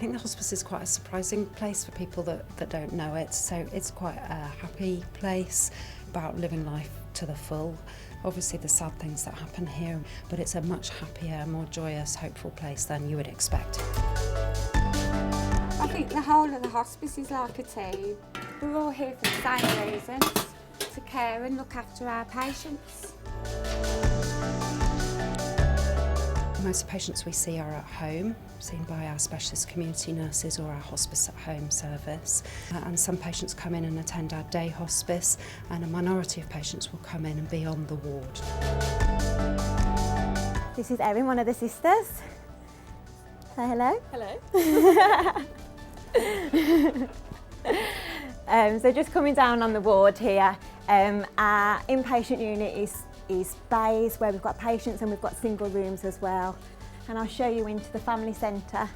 think the hospice is quite a surprising place for people that don't know it. So it's quite a happy place about living life to the full. Obviously the sad things that happen here, but it's a much happier, more joyous, hopeful place than you would expect. I think the whole of the hospice is like a team. We're all here for the same reasons, to care and look after our patients. Most of the patients we see are at home, seen by our specialist community nurses or our hospice at home service. And some patients come in and attend our day hospice, and a minority of patients will come in and be on the ward. This is Erin, one of the sisters. Say hello. Hello. So just coming down on the ward here, our inpatient unit is bays where we've got patients and we've got single rooms as well. And I'll show you into the family centre.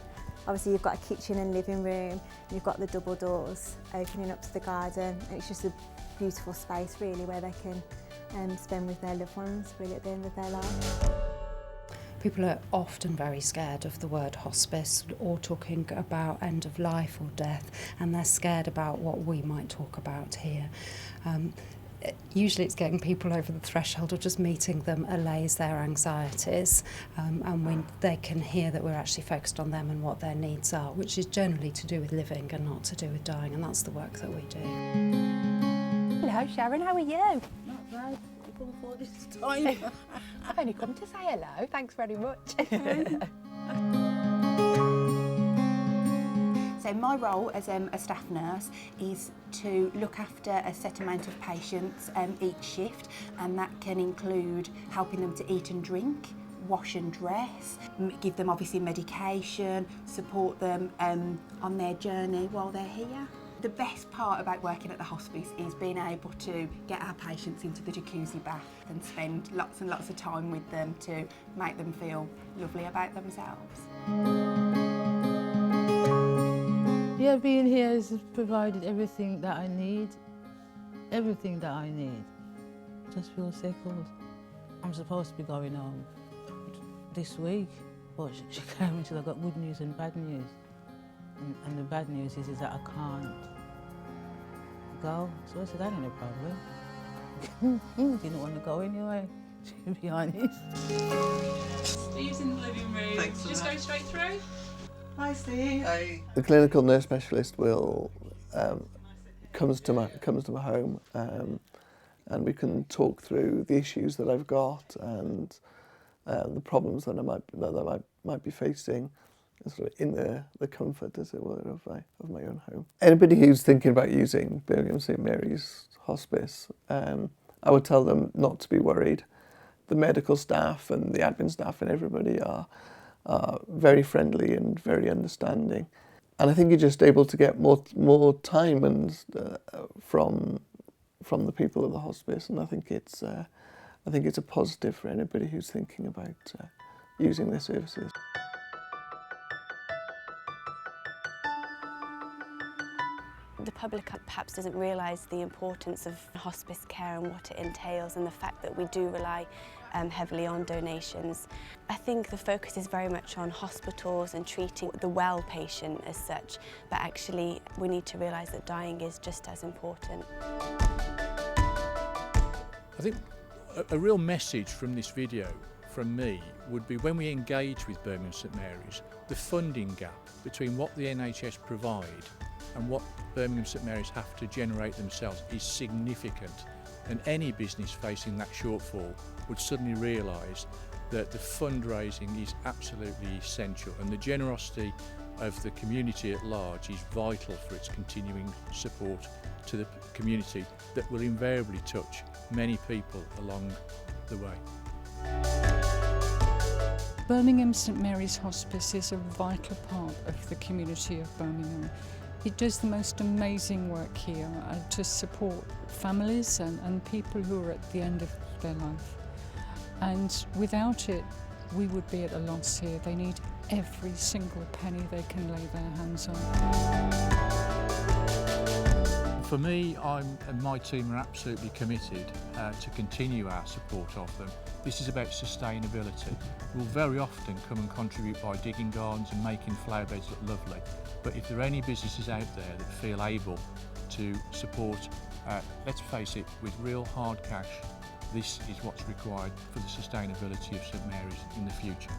Obviously you've got a kitchen and living room, and you've got the double doors opening up to the garden, and it's just a beautiful space really where they can spend with their loved ones really at the end of their life. People are often very scared of the word hospice or talking about end of life or death, and they're scared about what we might talk about here. Usually it's getting people over the threshold or just meeting them allays their anxieties, and when they can hear that we're actually focused on them and what their needs are, which is generally to do with living and not to do with dying, and that's the work that we do. Hello Sharon, how are you? Not bad. Come for this time. I've only come to say hello, thanks very much. So my role as a staff nurse is to look after a set amount of patients each shift, and that can include helping them to eat and drink, wash and dress, give them obviously medication, support them on their journey while they're here. The best part about working at the hospice is being able to get our patients into the jacuzzi bath and spend lots and lots of time with them to make them feel lovely about themselves. Yeah, being here has provided everything that I need. Everything that I need. Just feel settled. I'm supposed to be going home this week, but she came until I got good news and bad news. And the bad news is that I can't go. So I said, that ain't a problem. Didn't want to go anyway, to be honest. Steve's in the living room. Thanks for Just that. go straight through. Hi Steve. Hi. The clinical nurse specialist will comes to my home, and we can talk through the issues that I've got and the problems that I might be facing, sort of in the comfort, as it were, of my own home. Anybody who's thinking about using Birmingham and St Mary's Hospice, I would tell them not to be worried. The medical staff and the admin staff and everybody are very friendly and very understanding, and I think you're just able to get more time and from the people of the hospice, and I think it's a positive for anybody who's thinking about using their services. The public perhaps doesn't realise the importance of hospice care and what it entails, and the fact that we do rely heavily on donations. I think the focus is very much on hospitals and treating the well patient as such, but actually we need to realise that dying is just as important. I think a real message from this video from me would be, when we engage with Birmingham St Mary's, the funding gap between what the NHS provide and what Birmingham St Mary's have to generate themselves is significant, and any business facing that shortfall would suddenly realise that the fundraising is absolutely essential, and the generosity of the community at large is vital for its continuing support to the community that will invariably touch many people along the way. Birmingham St Mary's Hospice is a vital part of the community of Birmingham. It does the most amazing work here to support families and people who are at the end of their life. And without it, we would be at a loss here. They need every single penny they can lay their hands on. For me, and my team are absolutely committed to continue our support of them. This is about sustainability. We'll very often come and contribute by digging gardens and making flower beds look lovely. But if there are any businesses out there that feel able to support, let's face it, with real hard cash, this is what's required for the sustainability of St Mary's in the future.